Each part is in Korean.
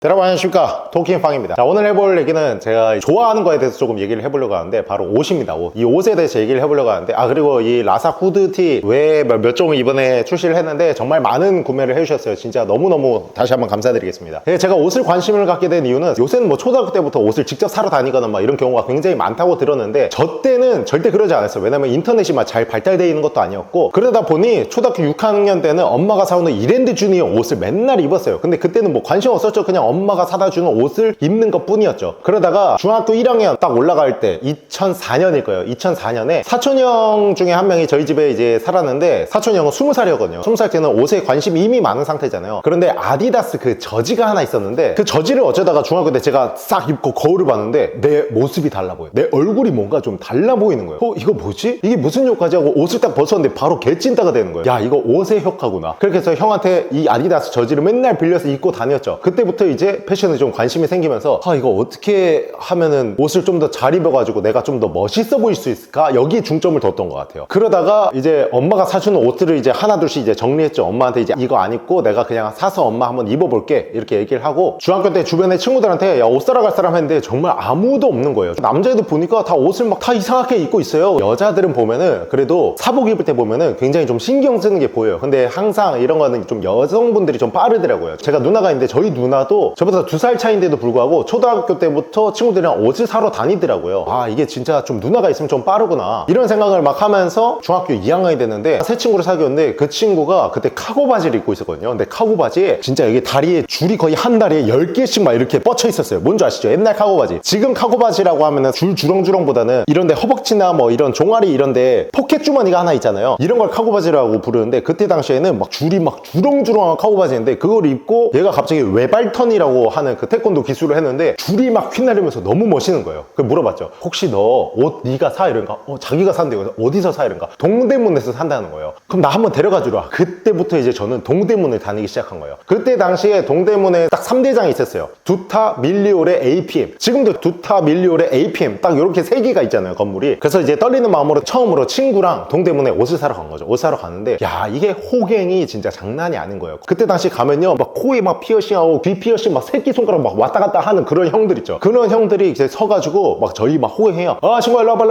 여러분 안녕하십니까, 토킹팡입니다. 자, 오늘 해볼 얘기는 제가 좋아하는 거에 대해서 조금 얘기를 해보려고 하는데 바로 옷입니다. 옷. 이 옷에 대해서 얘기를 해보려고 하는데 그리고 이 라사 후드티 외에 몇 종 이번에 출시를 했는데 정말 많은 구매를 해주셨어요. 진짜 너무너무 다시 한번 감사드리겠습니다. 제가 옷을 관심을 갖게 된 이유는 요새는 뭐 초등학교 때부터 옷을 직접 사러 다니거나 막 이런 경우가 굉장히 많다고 들었는데 저 때는 절대 그러지 않았어요. 왜냐면 인터넷이 막 잘 발달되어 있는 것도 아니었고, 그러다 보니 초등학교 6학년 때는 엄마가 사오는 이랜드 주니어 옷을 맨날 입었어요. 근데 그때는 뭐 관심 없었죠. 그냥 엄마가 사다 주는 옷을 입는 것 뿐이었죠. 그러다가 중학교 1학년 딱 올라갈 때 2004년일 거예요. 2004년에 사촌 형 중에 한 명이 저희 집에 이제 살았는데, 사촌 형은 20살이었거든요 20살 때는 옷에 관심이 이미 많은 상태잖아요. 그런데 아디다스 그 저지가 하나 있었는데, 그 저지를 어쩌다가 중학교 때 제가 싹 입고 거울을 봤는데 내 모습이 달라 보여요. 내 얼굴이 뭔가 좀 달라 보이는 거예요. 이거 뭐지? 이게 무슨 효과지? 하고 옷을 딱 벗었는데 바로 개찐따가 되는 거예요. 야, 이거 옷의 효과구나. 그렇게 해서 형한테 이 아디다스 저지를 맨날 빌려서 입고 다녔죠. 그때부터 이제 패션에 좀 관심이 생기면서 이거 어떻게 하면은 옷을 좀 더 잘 입어가지고 내가 좀 더 멋있어 보일 수 있을까? 여기에 중점을 뒀던 것 같아요. 그러다가 이제 엄마가 사주는 옷들을 이제 하나둘씩 이제 정리했죠. 엄마한테 이제 이거 안 입고 내가 그냥 사서 엄마 한번 입어볼게, 이렇게 얘기를 하고, 중학교 때 주변에 친구들한테 야, 옷 사러 갈 사람 했는데 정말 아무도 없는 거예요. 남자애들 보니까 다 옷을 막 다 이상하게 입고 있어요. 여자들은 보면은 그래도 사복 입을 때 보면은 굉장히 좀 신경 쓰는 게 보여요. 근데 항상 이런 거는 좀 여성분들이 좀 빠르더라고요. 제가 누나가 있는데 저희 누나도 저보다 2살 차이인데도 불구하고 초등학교 때부터 친구들이랑 옷을 사러 다니더라고요. 이게 진짜 좀 누나가 있으면 좀 빠르구나, 이런 생각을 막 하면서 중학교 2학년이 됐는데 새 친구를 사귀었는데, 그 친구가 그때 카고 바지를 입고 있었거든요. 근데 카고 바지에 진짜 여기 다리에 줄이 거의 한 다리에 10개씩 막 이렇게 뻗쳐 있었어요. 뭔지 아시죠? 옛날 카고 바지. 지금 카고 바지라고 하면은 줄 주렁주렁보다는 이런데 허벅지나 뭐 이런 종아리 이런데 포켓 주머니가 하나 있잖아요. 이런 걸 카고 바지라고 부르는데, 그때 당시에는 막 줄이 막 주렁주렁한 카고 바지인데 그걸 입고 얘가 갑자기 외발턴이라고 하는 그 태권도 기술을 했는데 줄이 막 휘날리면서 너무 멋있는 거예요. 그 물어봤죠. 혹시 너 옷 네가 사? 이런가? 자기가 산대. 어디서 사? 이런가? 동대문에서 산다는 거예요. 그럼 나 한번 데려가 주라. 그때부터 이제 저는 동대문을 다니기 시작한 거예요. 그때 당시에 동대문에 딱 3대장이 있었어요. 두타, 밀리오레, APM. 지금도 두타, 밀리오레, APM 딱 이렇게 3개가 있잖아요, 건물이. 그래서 이제 떨리는 마음으로 처음으로 친구랑 동대문에 옷을 사러 간 거죠. 옷 사러 갔는데 야, 이게 호갱이 진짜 장난이 아닌 거예요. 그때 당시 가면요, 막 코에 막 피어싱하고 귀 피어싱 막 새끼손가락 막 왔다 갔다 하는 그런 형들 있죠. 그런 형들이 이제 서가지고 막 저희 막 호갱해요. 친구야 일로 와봐.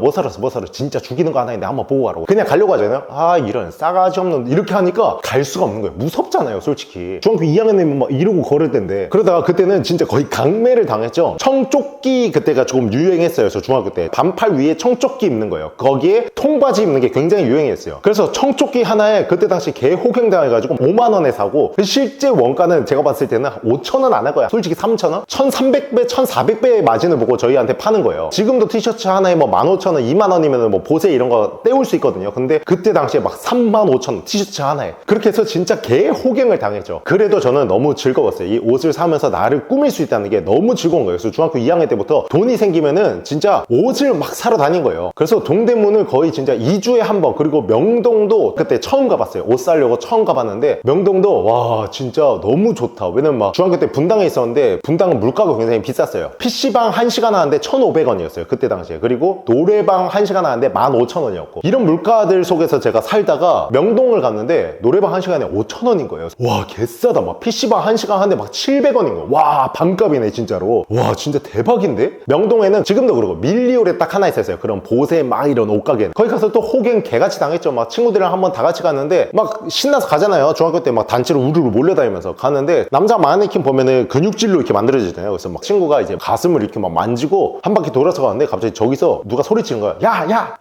뭐 사러 진짜 죽이는 거 하나 있는데 한번 보고 가라고. 그냥 가려고 하잖아요. 이런 싸가지 없는, 이렇게 하니까 갈 수가 없는 거예요. 무섭잖아요, 솔직히. 중학교 2학년이면 막 이러고 걸을 텐데. 그러다가 그때는 진짜 거의 강매를 당했죠. 청조끼 그때가 조금 유행했어요. 저 중학교 때 반팔 위에 청조끼 입는 거예요. 거기에 통바지 입는 게 굉장히 유행했어요. 그래서 청조끼 하나에 그때 당시 개 호갱 당해가지고 5만 원에 사고, 실제 원가는 제가 봤을 때는 5,000원 안 할 거야. 솔직히 3,000원? 1,300배, 1,400배의 마진을 보고 저희한테 파는 거예요. 지금도 티셔츠 하나에 뭐 15,000원, 2만 원이면 뭐 보세 이런 거 떼올 수 있거든요. 근데 그때 당시에 막 35,000원 티셔츠 하나에. 그렇게 해서 진짜 개 호갱을 당했죠. 그래도 저는 너무 즐거웠어요. 이 옷을 사면서 나를 꾸밀 수 있다는 게 너무 즐거운 거예요. 그래서 중학교 2학년 때부터 돈이 생기면은 진짜 옷을 막 사러 다닌 거예요. 그래서 동대문을 거의 진짜 2주에 한 번, 그리고 명동도 그때 처음 가봤어요. 옷 사려고 처음 가봤는데, 명동도 와 진짜 너무 좋다. 왜냐면 막 중학교 때 분당에 있었는데 분당은 물가가 굉장히 비쌌어요. PC방 1시간 하는데 1,500원이었어요 그때 당시에. 그리고 노래방 1시간 하는데 15,000원이었고, 이런 물가들 속에서 제가 살다가 명동을 갔는데 노래방 1시간에 5,000원인 거예요. 와 개싸다. 막 PC방 1시간 하는데 막 700원인 거예요. 와 반값이네 진짜로. 와 진짜 대박인데. 명동에는 지금도 그러고 밀리오레 딱 하나 있었어요. 그런 보세 막 이런 옷가게. 거기 가서 또 호갱 개같이 당했죠. 막 친구들이랑 한번 다 같이 갔는데 막 신나서 가잖아요. 중학교 때 막 단체로 우르르 몰려다니면서 가는데, 남자 마네킹 보면은 근육질로 이렇게 만들어지잖아요. 그래서 막 친구가 이제 가슴을 이렇게 막 만지고 한 바퀴 돌아서 가는데 갑자기 저기서 누가 소리치는 거야. 야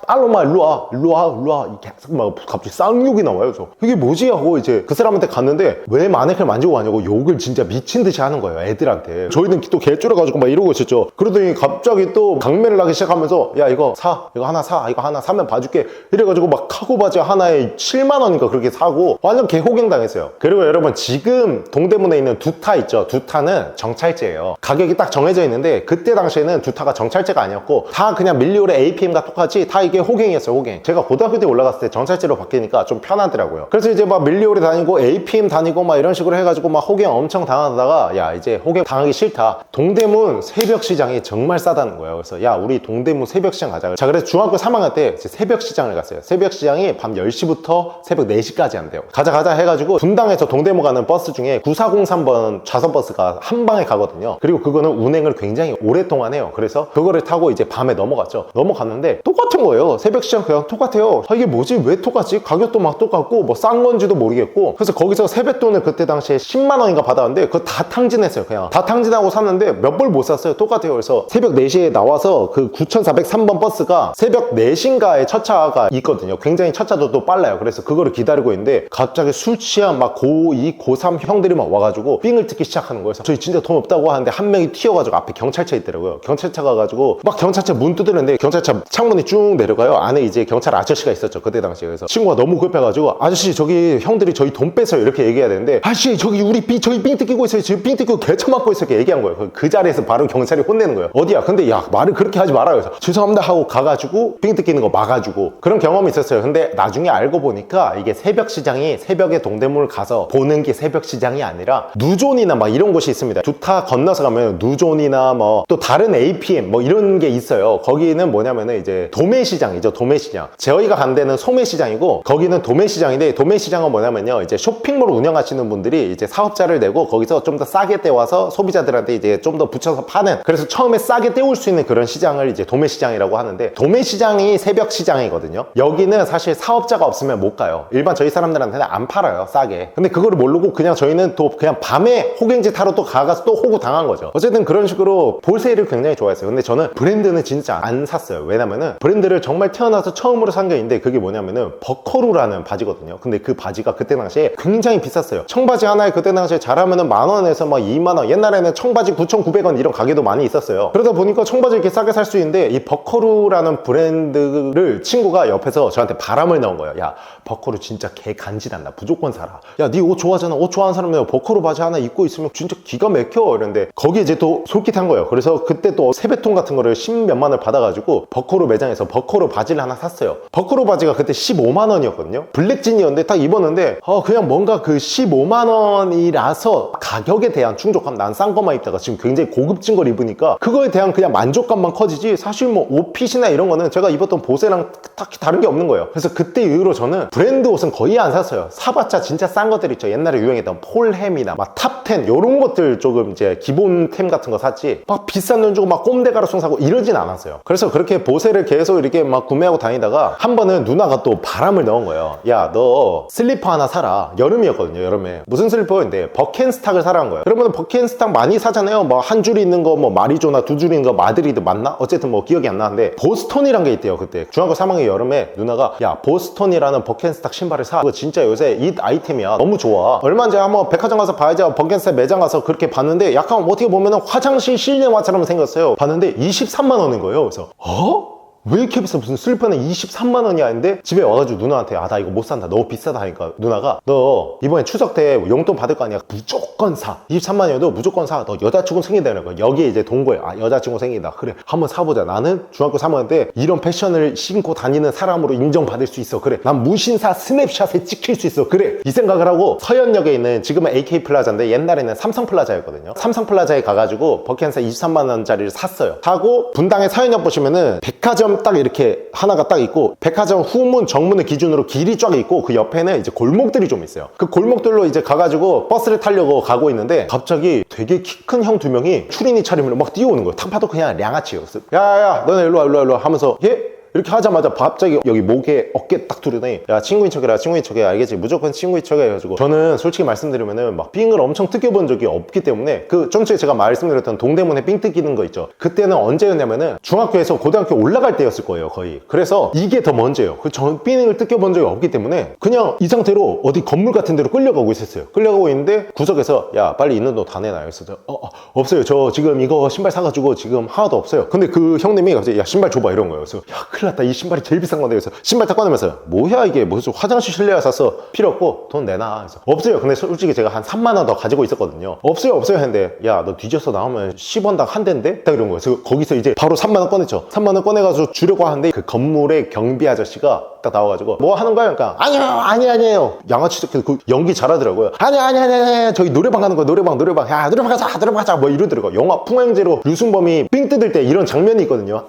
알로마 일로 와 이렇게 막 갑자기 쌍욕이 나와요. 그래서 이게 뭐지 하고 이제 그 사람한테 갔는데 왜 마네킹을 만지고 가냐고 욕을 진짜 미친 듯이 하는 거예요, 애들한테. 저희는 또 개쫄아가지고 막 이러고 있었죠. 그러더니 갑자기 또 강매를 하기 시작하면서 야 이거 하나 사면 봐줄게 이래가지고 막 카고 바지 하나에 7만 원인가 그렇게 사고 완전 개호갱 당했어요. 그리고 여러분, 지금 동대문에 있는 두타 있죠. 두타는 정찰제예요. 가격이 딱 정해져 있는데 그때 당시에는 두타가 정찰제가 아니었고 다 그냥 밀리오레 APM과 똑같이 다 이게 호갱이었어요, 호갱. 제가 고등학교 때 올라갔을 때 정찰제로 바뀌니까 좀 편하더라고요. 그래서 이제 막 밀리오레 다니고 APM 다니고 막 이런 식으로 해가지고 막 호갱 엄청 당하다가 야 이제 호갱 당하기 싫다. 동대문 새벽시장이 정말 싸다는 거예요. 그래서 야 우리 동대문 새벽시장 가자. 자 그래서 중학교 3학년 때 새벽시장을 갔어요. 새벽시장이 밤 10시부터 새벽 4시까지 한대요. 가자 해가지고 분당에서 동대문 가는 버스 중에 9403번 좌선버스가 한 방에 가거든요. 그리고 그거는 운행을 굉장히 오랫동안 해요. 그래서 그거를 타고 이제 밤에 넘어갔죠. 넘어갔는데 똑같은 거예요. 새벽시장 그냥 똑같아요. 이게 뭐지? 왜 똑같지? 가격도 막 똑같고 뭐 싼 건지도 모르겠고. 그래서 거기서 세뱃돈을 그때 당시에 10만 원인가 받았는데 그거 다 탕진했어요. 그냥 다 탕진하고 샀는데 몇 벌 못 샀어요. 똑같아요. 그래서 새벽 4시에 나와서 그 9403번 버스가 새벽 4시인가에 첫 차가 있거든요. 굉장히 첫 차도 또 빨라요. 그래서 그거를 기다리고 있는데 갑자기 술 취한 막 고2, 고3 형들이 막 와가지고 삥을 뜯기 시작하는 거예요. 저희 진짜 돈 없다고 하는데 한 명이 튀어가지고 앞에 경찰차 있더라고요. 경찰차 가가지고 막 경찰차 문 두드렸는데 경찰차 창문이 쭉 내려가요. 안에 이제 경찰 아저씨가 있었죠. 그때 당시에. 그래서 친구가 너무 급해가지고 아저씨 저기 형들이 저희 돈 뺏어요. 이렇게 얘기해야 되는데 아저씨 저기 저희 삥 뜯기고 있어요. 저희 삥 뜯기고 개처맞고 있어요. 이렇게 얘기한 거예요. 그 자리에서 바로 경찰이 혼내는 거예요. 어디야? 근데 야 말을 그렇게 하지 말아요. 그래서 죄송합니다 하고 가가지고 삥 뜯기는 거 막아주고 그런 경험이 있었어요. 근데 나중에 알고 보니까 이게 새벽 시장이 새벽에 동대문을 가서 보는 게 새벽 시장이 아니라 누존이나 막 이런 곳이 있습니다. 두타 건너서 가면 누존이나 뭐 또 다른 APM 뭐 이런 게 있어요. 거기는 뭐냐면은 이제 도매시장이죠. 도매시장. 저희가 간 데는 소매시장이고 거기는 도매시장인데 도매시장은 뭐냐면요. 이제 쇼핑몰 운영하시는 분들이 이제 사업자를 내고 거기서 좀 더 싸게 떼와서 소비자들한테 이제 좀 더 붙여서 파는 그래서 처음에 싸게 떼올 수 있는 그런 시장을 이제 도매시장이라고 하는데 도매시장이 새벽 시장이거든요. 여기는 사실 사업자가 없으면 못 가요. 일반 저희 사람들한테는 안 팔아요. 싸게. 근데 그거를 모르고 그냥 저희는 또 그냥 밤에 호갱지 타러 또 가서 또 호구 당한 거죠. 어쨌든 그런 식으로 볼세일을 굉장히 좋아했어요. 근데 저는 브랜드는 진짜 안 샀어요. 왜냐면은 브랜드를 정말 태어나서 처음으로 산 게 있는데 그게 뭐냐면은 버커루라는 바지거든요. 근데 그 바지가 그때 당시에 굉장히 비쌌어요. 청바지 하나에 그때 당시에 잘하면은 만원에서 막 2만원, 옛날에는 청바지 9,900원 이런 가게도 많이 있었어요. 그러다 보니까 청바지 이렇게 싸게 살 수 있는데 이 버커루라는 브랜드를 친구가 옆에서 저한테 바람을 넣은 거예요. 야 버커루 진짜 개 간지난다. 무조건 사라. 야 네 옷 좋아하잖아. 옷 좋아하는 사람은 버커루 바지 하나 입고 있으면 진짜 기가 막혀. 이랬는데 거기에 이제 또 솔깃한 거예요. 그래서 그때 또 세뱃돈 같은 거를 10몇만 원을 받아가지고 버커루 매장에서 버커루 바지를 하나 샀어요. 버커루 바지가 그때 15만 원이었거든요. 블랙진이었는데 딱 입었는데 그냥 뭔가 그 15만 원이라서 가격에 대한 충족감, 난 싼 것만 입다가 지금 굉장히 고급진 걸 입으니까 그거에 대한 그냥 만족감만 커지지 사실 뭐 옷핏이나 이런 거는 제가 입었던 보세랑 딱히 다른 게 없는 거예요. 그래서 그때 이후로 저는 브랜드 옷은 거의 안 샀어요. 사봤자 진짜 싼 것들 있죠. 옛날에 유행했던 폴햄이나 막 탑10 이런 것들 조금 이제 기본템 같은 거 샀지 막 비싼 돈 주고 막 꼼대 가로송 사고 이러진 않았어요. 그래서 그렇게 보세를 계속 이렇게 막 구매하고 다니다가 한 번은 누나가 또 바람을 넣은 거예요. 야 너 슬리퍼 하나 사라. 여름이었거든요. 여름에 무슨 슬리퍼인데 버켄스탁을 사라는 거예요. 그러면 버켄스탁 많이 사잖아요. 뭐 한 줄 있는 거 뭐 마리조나 두 줄 있는 거 마드리드 맞나? 어쨌든 뭐 기억이 안 나는데 보스톤이란 게 있대요. 그때 중학교 3학년 여름에 누나가 야 보스톤이라는 버켄스탁 신발을 사. 그거 진짜 요새 잇 아이템이야. 너무 좋아. 얼마인지 한번 백화점 가서 봐야지. 버켄스탁 매장 가서 그렇게 봤는데 약간 어떻게 보면 화장실 실내화처럼 생겼어요. 봤는데 23만 원인 거예요. 그래서 왜 이렇게 비싸? 무슨 슬리퍼는 23만 원이야 했는데 집에 와가지고 누나한테 나 이거 못 산다. 너무 비싸다 하니까 누나가 너 이번에 추석 때 용돈 받을 거 아니야. 무조건 사. 23만 원이어도 무조건 사. 너 여자친구 생긴다는 거야. 여기에 이제 동거에 여자친구 생긴다. 그래 한번 사보자. 나는 중학교 3학년 때 이런 패션을 신고 다니는 사람으로 인정받을 수 있어. 그래 난 무신사 스냅샷에 찍힐 수 있어. 그래 이 생각을 하고 서현역에 있는 지금은 AK 플라자인데 옛날에는 삼성 플라자였거든요. 삼성 플라자에 가가지고 버켄사 23만 원짜리를 샀어요. 사고 분당에 서현역 보시면은 백화점 딱 이렇게 하나가 딱 있고 백화점 후문 정문을 기준으로 길이 쫙 있고 그 옆에는 이제 골목들이 좀 있어요. 그 골목들로 이제 가가지고 버스를 타려고 가고 있는데 갑자기 되게 키 큰 형 두 명이 추리닝 차림으로 막 뛰어오는 거예요. 딱 봐도 그냥 량아치였어. 야야야 너네 일로와 하면서 이렇게 하자마자 갑자기 여기 목에 어깨 딱 두르더니 야 친구인 척해라. 친구인 척해. 알겠지? 무조건 친구인 척해. 해가지고 저는 솔직히 말씀드리면은 막 삥을 엄청 뜯겨본 적이 없기 때문에 그 좀 전에 제가 말씀드렸던 동대문에 삥 뜯기는 거 있죠. 그때는 언제였냐면은 중학교에서 고등학교 올라갈 때였을 거예요. 거의. 그래서 이게 더 먼저예요. 전 삥을 뜯겨본 적이 없기 때문에 그냥 이 상태로 어디 건물 같은 데로 끌려가고 있었어요. 끌려가고 있는데 구석에서 야 빨리 있는 돈 다 내놔. 그래서 없어요. 저 지금 이거 신발 사가지고 지금 하나도 없어요. 근데 그 형님이 갑자기 야 신발 줘봐 이런 거예요. 그래서 야 큰일 났다. 이 신발이 제일 비싼 건데. 그래서 신발 딱 꺼내면서 뭐야 이게 무슨 화장실 실내화 샀어. 필요 없고 돈 내놔. 그래서 없어요. 근데 솔직히 제가 한 3만 원 더 가지고 있었거든요. 없어요 했는데 야 너 뒤져서 나오면 10원당 한 대인데? 딱 이런 거예요. 그래서 거기서 이제 바로 3만 원 꺼냈죠. 3만 원 꺼내가지고 주려고 하는데 그 건물의 경비 아저씨가 딱 나와가지고 뭐 하는 거야? 그러니까 아니에요 양아치 새끼 그 연기 잘하더라고요. 아니야 저기 노래방 가는 거야. 노래방 야 노래방 가자 뭐 이러더라고. 영화 풍행제로 류승범이 삥 뜯을 때 이런 장면이 있거든요.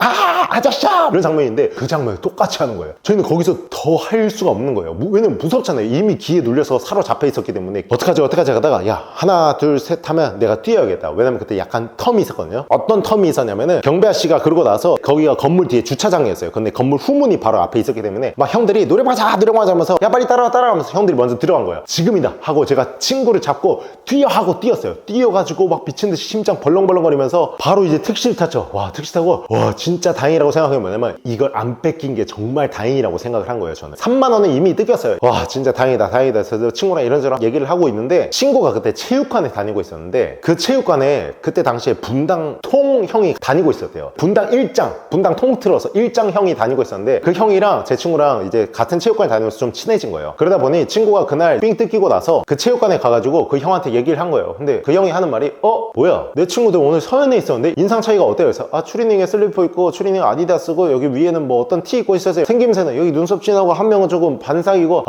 아저씨 이런 장면인데 그 장면을 똑같이 하는 거예요. 저희는 거기서 더 할 수가 없는 거예요. 왜냐면 무섭잖아요. 이미 기에 눌려서 사로잡혀 있었기 때문에 어떡하지 하다가 야 하나 둘 셋 하면 내가 뛰어야겠다. 왜냐면 그때 약간 텀이 있었거든요. 어떤 텀이 있었냐면은 경배 아씨가 그러고 나서 거기가 건물 뒤에 주차장이었어요. 근데 건물 후문이 바로 앞에 있었기 때문에 막 형들이 노래방 가자 하면서 야 빨리 따라와 하면서 형들이 먼저 들어간 거예요. 지금이다 하고 제가 친구를 잡고 뛰어 하고 뛰었어요. 뛰어가지고 막 미친듯이 심장 벌렁벌렁거리면서 바로 이제 택시를 탔죠. 와 택시 타고 와 진짜 다행이라고 생각한 게 뭐냐면 이걸 안 뺏긴 게 정말 다행이라고 생각을 한 거예요. 저는 3만 원은 이미 뜯겼어요. 와 진짜 다행이다 그래서 친구랑 이런저런 얘기를 하고 있는데 친구가 그때 체육관에 다니고 있었는데 그 체육관에 그때 당시에 분당 통 형이 다니고 있었대요. 분당 통틀어서 일장 형이 다니고 있었는데 그 형이랑 제 친구랑 이제 같은 체육관에 다니면서 좀 친해진 거예요. 그러다 보니 친구가 그날 삥 뜯기고 나서 그 체육관에 가가지고 그 형한테 얘기를 한 거예요. 근데 그 형이 하는 말이 뭐야 내 친구들 오늘 서현에 있었는데 인상 차이가 어때요? 그래서 추리닝에 슬리퍼 입고 추리닝 아디다스고 여기 위에는 뭐 어떤 티 입고 있어서 생김새는 여기 눈썹 진하고 한 명은 조금 반삭이고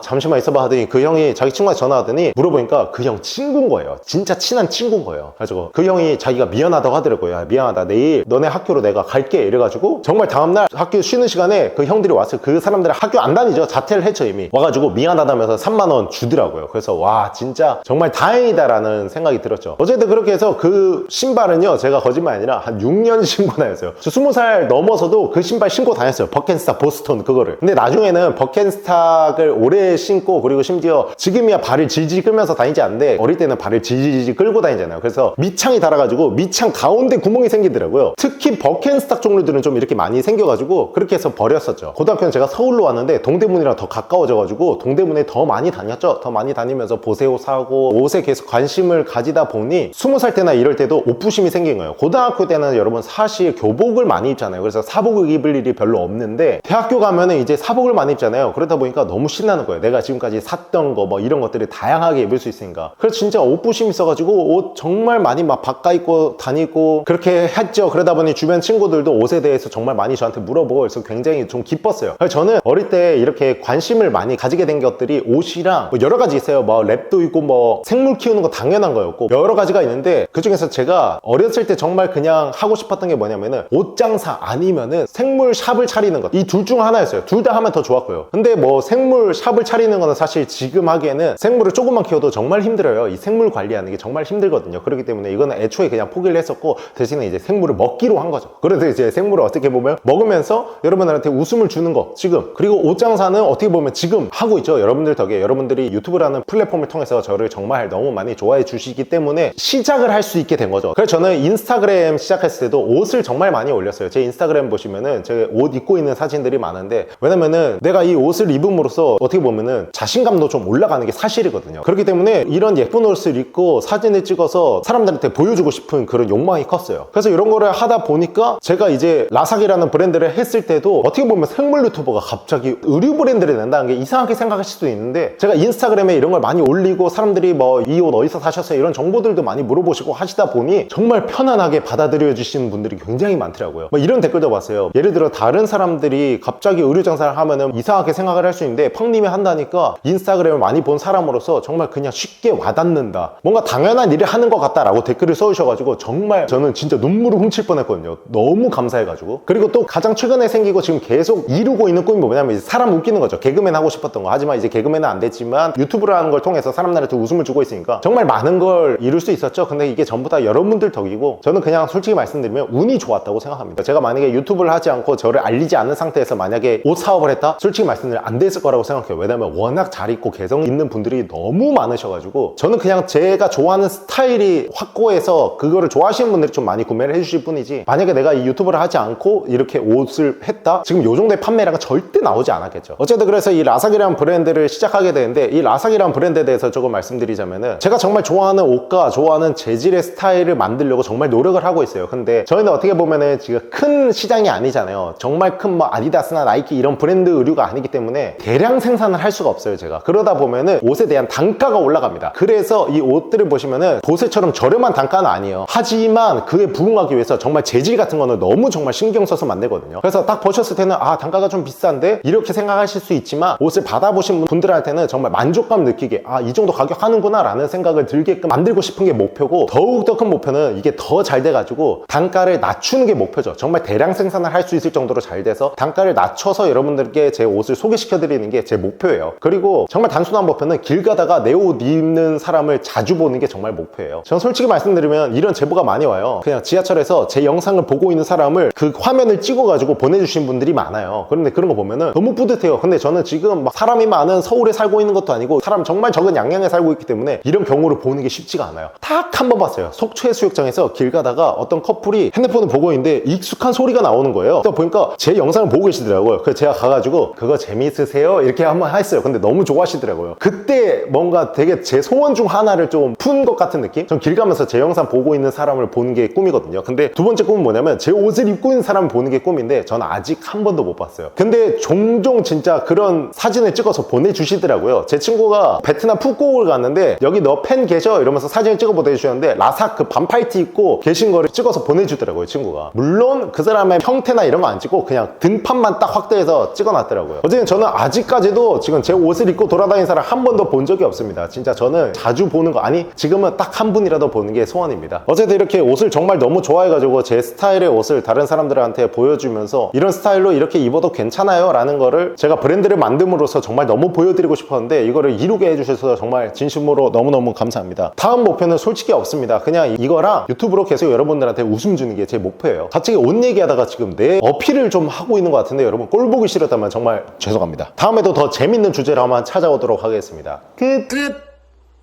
잠시만 있어봐 하더니 그 형이 자기 친구한테 전화하더니 물어보니까 그 형 친구인 거예요. 진짜 친한 친구인 거예요. 그래가지고 그 형이 자기가 미안하다고 하더라고요. 야, 미안하다 내일 너네 학교로 내가 갈게 이래가지고 정말 다음날 학교 쉬는 시간에 그 형들이 왔어요. 그 사람들은 학교 안 다니죠. 자퇴를 했죠 이미. 와가지고 미안하다면서 3만 원 주더라고요. 그래서 와 진짜 정말 다행이다라는 생각이 들었죠. 어쨌든 그렇게 해서 그 신발은요 제가 거짓말 아니라 한 6년 신고 다녔어요. 저 20살 넘어서도 그 신발 신고 다녔어요. 버켄스탁 보스턴 그거를. 근데 나중에는 버켄스탁을 오래 신고 그리고 심지어 지금이야 발을 질질 끌면서 다니지 않는데 어릴 때는 발을 질질 끌고 다니잖아요. 그래서 밑창이 달아가지고 밑창 가운데 구멍이 생기더라고요. 특히 버켄스탁 종류들은 좀 이렇게 많이 생겨가지고 그렇게 해서 버렸었죠. 고등학교는 제가 서울로 왔는데 동대문이랑 더 가까워져가지고 동대문에 더 많이 다녔죠. 더 많이 다니면서 보세옷 사고 옷에 계속 관심을 가지다 보니 20살 때나 이럴 때도 옷부심이 생긴 거예요. 고등학교 때는 여러분 사실 교복을 많이 입잖아요. 그래서 사복을 입을 일이 별로 없는데 대학교 가면은 이제 사복을 많이 입잖아요. 그러다 보니까 너무 신나는 거예요. 내가 지금까지 샀던 거 뭐 이런 것들을 다양하게 입을 수 있으니까. 그래서 진짜 옷부심이 있어가지고 옷 정말 많이 막 바꿔 입고 다니고 그렇게 했죠. 그러다 보니 주변 친구들도 옷에 대해서 정말 많이 저한테 물어보고 그래서 굉장히 좀 기뻤어요. 그래서 저는 어릴 때 이렇게 관심을 많이 가지게 된 것들이 옷이랑 뭐 여러 가지 있어요. 뭐 랩도 있고 뭐 생물 키우는 거 당연한 거였고 여러 가지가 있는데 그 중에서 제가 어렸을 때 정말 그냥 하고 싶었던 게 뭐냐면은 옷 장사 아니면은 생물 샵을 차리는 것. 이 둘 중 하나였어요. 둘 다 하면 더 좋았고요. 근데 뭐 생물 샵을 차리는 거는 사실 지금 하기에는 생물을 조금만 키워도 정말 힘들어요. 이 생물 관리하는 게 정말 힘들거든요. 그렇기 때문에 이거는 애초에 그냥 포기를 했었고 대신에 이제 생물을 먹기로 한 거죠. 그래서 이제 생물을 어떻게 보면 먹으면서 여러분들한테 웃음을 주는 거 지금 그리고 옷 장사는 어떻게 보면 지금 하고 있죠. 여러분들 덕에 여러분들이 유튜브라는 플랫폼을 통해서 저를 정말 너무 많이 좋아해 주시기 때문에 시작을 할 수 있게 된 거죠. 그래서 저는 인스타그램 시작했을 때도 옷을 정말 많이 올렸어요. 제 인스타그램 보시면은 제가 옷 입고 있는 사진들이 많은데 왜냐면은 내가 이 옷을 입음으로써 어떻게 보면은 자신감도 좀 올라가는 게 사실이거든요. 그렇기 때문에 이런 예쁜 옷을 입고 사진을 찍어서 사람들한테 보여주고 싶은 그런 욕망이 컸어요. 그래서 이런 거를 하다 보니까 제가 이제 라삭이라는 브랜드를 했을 때도 어떻게 보면 생물 유튜버가 갑자기 의류 브랜드를 낸다는 게 이상하게 생각하실 수도 있는데 제가 인스타그램에 이런 걸 많이 올리고 사람들이 뭐 이 옷 어디서 사셨어요? 이런 정보들도 많이 물어보시고 하시다 보니 정말 편안하게 받아들여 주시는 분들이 굉장히 많더라고요. 뭐 이런 댓글도 봤어요. 예를 들어 다른 사람들이 갑자기 의류 장사를 하면은 이상하게 생각을 할 수 있는데 펑님이 한다니까 인스타그램을 많이 본 사람으로서 정말 그냥 쉽게 와닿는다. 뭔가 당연한 일을 하는 것 같다라고 댓글을 써주셔가지고 정말 저는 진짜 눈물을 훔칠 뻔했거든요. 너무 감사해가지고. 그리고 또 가장 최근에 생기고 지금 계속 이루고 있는 꿈이 뭐냐면 이제 사람 웃기는 거죠. 개그맨 하고 싶었던 거. 하지만 이제 개그맨은 안 됐지만 유튜브라는 걸 통해서 사람들한테 웃음을 주고 있으니까 정말 많은 걸 이룰 수 있었죠. 근데 이게 전부 다 여러분들 덕이고 저는 그냥 솔직히 말씀드리면 운이 좋았다고 생각합니다. 제가 만약에 유튜브를 하지 않고 저를 알리지 않는 상태에서 만약에 옷 사업을 했다? 솔직히 말씀드리면 안 됐을 거라고 생각해요. 왜냐면 워낙 잘 입고 개성 있는 분들이 너무 많으셔가지고 저는 그냥 제가 좋아하는 스타일이 확고해서 그거를 좋아하시는 분들이 좀 많이 구매를 해주실 뿐이지 만약에 내가 이 유튜브를 하지 않고 이렇게 옷을 했다? 지금 요 정도의 판매량은 절대 나오지 않았겠죠. 어쨌든 그래서 이 라삭이라는 브랜드를 시작하게 되는데 이 라삭이라는 브랜드에 대해서 조금 말씀드리자면은 제가 정말 좋아하는 옷과 좋아하는 재질의 스타일을 만들려고 정말 노력을 하고 있어요. 근데 저희는 어떻게 보면은 지금 큰 시장이 아니잖아요. 정말 큰 뭐 아디다스나 나이키 이런 브랜드 의류가 아니기 때문에 대량 생산을 할 수가 없어요. 제가 그러다 보면은 옷에 대한 단가가 올라갑니다. 그래서 이 옷들을 보시면은 보세처럼 저렴한 단가는 아니에요. 하지만 그에 부응하기 위해서 정말 재질 같은 거는 너무 정말 신경 써서 만들거든요. 그래서 딱 보셨을 때는 아 단가가 좀 비싸 비싼데 이렇게 생각하실 수 있지만 옷을 받아보신 분들한테는 정말 만족감 느끼게 아, 이 정도 가격 하는구나 라는 생각을 들게끔 만들고 싶은 게 목표고, 더욱더 큰 목표는 이게 더 잘 돼가지고 단가를 낮추는 게 목표죠. 정말 대량 생산을 할 수 있을 정도로 잘 돼서 단가를 낮춰서 여러분들께 제 옷을 소개시켜 드리는 게 제 목표예요. 그리고 정말 단순한 목표는 길 가다가 내 옷 입는 사람을 자주 보는 게 정말 목표예요. 저는 솔직히 말씀드리면 이런 제보가 많이 와요. 그냥 지하철에서 제 영상을 보고 있는 사람을 그 화면을 찍어가지고 보내주신 분들이 많아요. 그런데 그런 거 보면은 너무 뿌듯해요. 근데 저는 지금 막 사람이 많은 서울에 살고 있는 것도 아니고 사람 정말 적은 양양에 살고 있기 때문에 이런 경우를 보는 게 쉽지가 않아요. 딱 한 번 봤어요. 속초해수욕장에서 길 가다가 어떤 커플이 핸드폰을 보고 있는데 익숙한 소리가 나오는 거예요. 또 보니까 제 영상을 보고 계시더라고요. 그래서 제가 가가지고 그거 재미있으세요? 이렇게 한번 했어요. 근데 너무 좋아하시더라고요. 그때 뭔가 되게 제 소원 중 하나를 좀 푼 것 같은 느낌? 전 길 가면서 제 영상 보고 있는 사람을 보는 게 꿈이거든요. 근데 두 번째 꿈은 뭐냐면 제 옷을 입고 있는 사람을 보는 게 꿈인데 저는 아직 한 번도 못 봤어요. 근데 종종 진짜 그런 사진을 찍어서 보내주시더라고요. 제 친구가 베트남 푸꾸옥을 갔는데 여기 너 팬 계셔? 이러면서 사진을 찍어 보내주셨는데 라삭 그 반팔티 입고 계신 거를 찍어서 보내주더라고요, 친구가. 물론 그 사람의 형태나 이런 거 안 찍고 그냥 등판만 딱 확대해서 찍어놨더라고요. 어쨌든 저는 아직까지도 지금 제 옷을 입고 돌아다니는 사람 한 번도 본 적이 없습니다. 진짜 저는 자주 보는 거, 아니 지금은 딱 한 분이라도 보는 게 소원입니다. 어쨌든 이렇게 옷을 정말 너무 좋아해가지고 제 스타일의 옷을 다른 사람들한테 보여주면서 이런 스타일로 이렇게 입어도 괜찮아요 라는 거를 제가 브랜드를 만듦으로써 정말 너무 보여드리고 싶었는데 이거를 이루게 해주셔서 정말 진심으로 너무너무 감사합니다. 다음 목표는 솔직히 없습니다. 그냥 이거랑 유튜브로 계속 여러분들한테 웃음 주는 게 제 목표예요. 갑자기 옷 얘기하다가 지금 내 어필을 좀 하고 있는 것 같은데 여러분 꼴 보기 싫었다면 정말 죄송합니다. 다음에도 더 재밌는 주제로 한번 찾아오도록 하겠습니다. 끝!